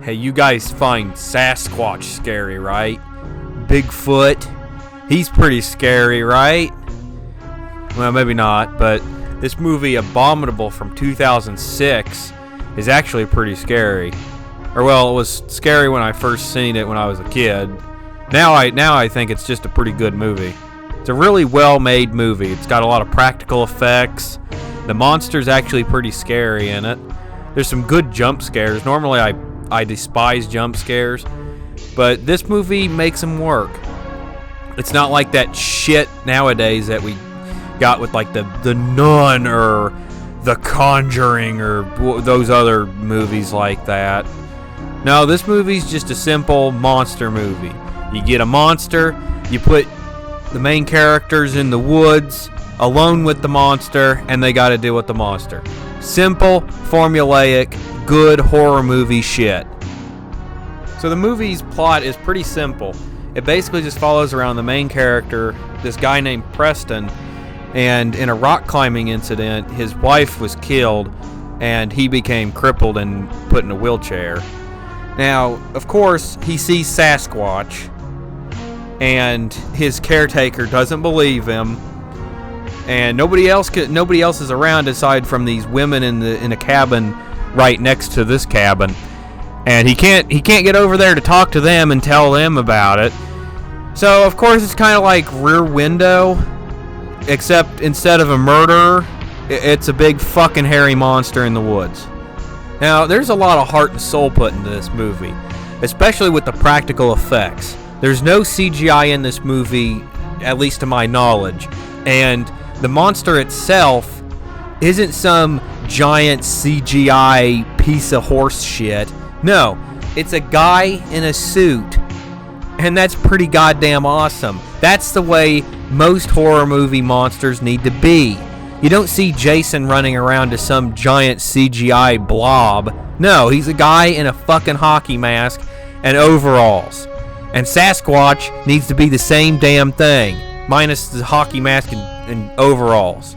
Hey, you guys find Sasquatch scary, right? Bigfoot, he's pretty scary, right? Well, maybe not, but this movie Abominable from 2006 is actually pretty scary. Or well, it was scary when I first seen it when I was a kid. Now I think it's just a pretty good movie. It's a really well-made movie. It's got a lot of practical effects. The monster's actually pretty scary in it. There's some good jump scares. Normally I despise jump scares, but this movie makes them work. It's not like that shit nowadays that we got with like the Nun or The Conjuring or those other movies like that. No, this movie's just a simple monster movie. You get a monster, you put the main characters in the woods alone with the monster, and they got to deal with the monster. Simple, formulaic, good horror movie shit. So the movie's plot is pretty simple. It basically just follows around the main character, this guy named Preston, and in a rock climbing incident, his wife was killed, and he became crippled and put in a wheelchair. Now, of course, he sees Sasquatch, and his caretaker doesn't believe him, and nobody else is around aside from these women in a cabin right next to this cabin, and he can't get over there to talk to them and tell them about it. So of course it's kind of like Rear Window, except instead of a murderer, it's a big fucking hairy monster in the woods. Now there's a lot of heart and soul put into this movie, especially with the practical effects. There's no CGI in this movie, at least to my knowledge, and the monster itself isn't some giant CGI piece of horse shit. No, it's a guy in a suit, and that's pretty goddamn awesome. That's the way most horror movie monsters need to be. You don't see Jason running around to some giant CGI blob. No, he's a guy in a fucking hockey mask and overalls. And Sasquatch needs to be the same damn thing, minus the hockey mask and overalls.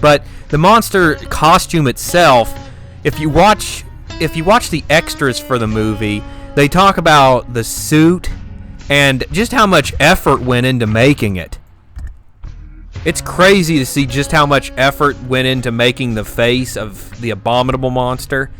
But the monster costume itself, if you watch the extras for the movie, they talk about the suit and just how much effort went into making it. It's crazy to see just how much effort went into making the face of the Abominable monster.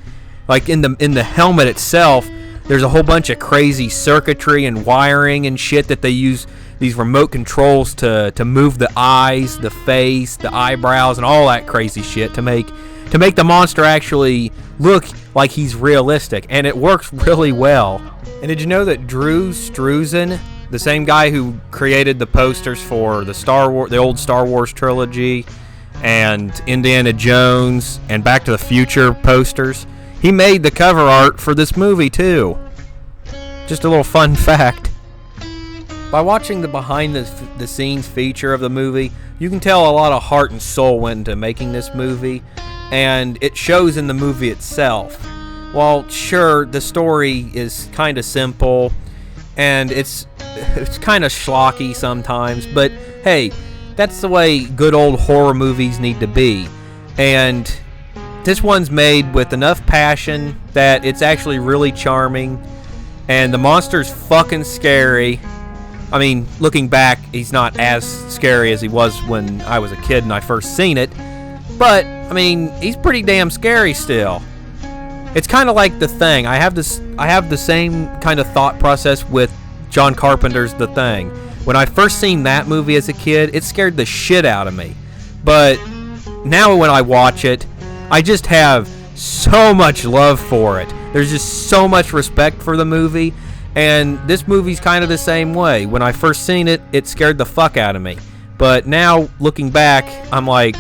Like in the helmet itself, there's a whole bunch of crazy circuitry and wiring and shit that they use these remote controls to move the eyes, the face, the eyebrows, and all that crazy shit to make the monster actually look like he's realistic, and it works really well. And did you know that Drew Struzan, the same guy who created the posters for the old Star Wars trilogy and Indiana Jones and Back to the Future posters, he made the cover art for this movie too. Just a little fun fact. By watching the behind the scenes feature of the movie, you can tell a lot of heart and soul went into making this movie, and it shows in the movie itself. While sure, the story is kind of simple and it's kind of schlocky sometimes, but hey, that's the way good old horror movies need to be. And this one's made with enough passion that it's actually really charming, and the monster's fucking scary. I mean, looking back, he's not as scary as he was when I was a kid and I first seen it, but I mean, he's pretty damn scary still. It's kind of like The Thing. I have the same kind of thought process with John Carpenter's The Thing. When I first seen that movie as a kid, it scared the shit out of me. But now when I watch it, I just have so much love for it. There's just so much respect for the movie, and this movie's kind of the same way. When I first seen it, it scared the fuck out of me. But now, looking back, I'm like,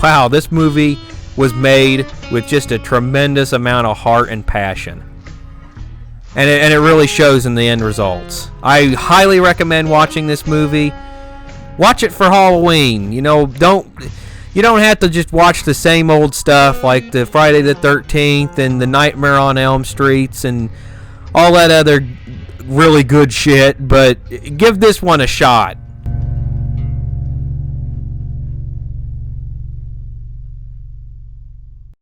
wow, this movie was made with just a tremendous amount of heart and passion. And it really shows in the end results. I highly recommend watching this movie. Watch it for Halloween. You know, you don't have to just watch the same old stuff like the Friday the 13th and the Nightmare on Elm Streets and all that other really good shit, but give this one a shot.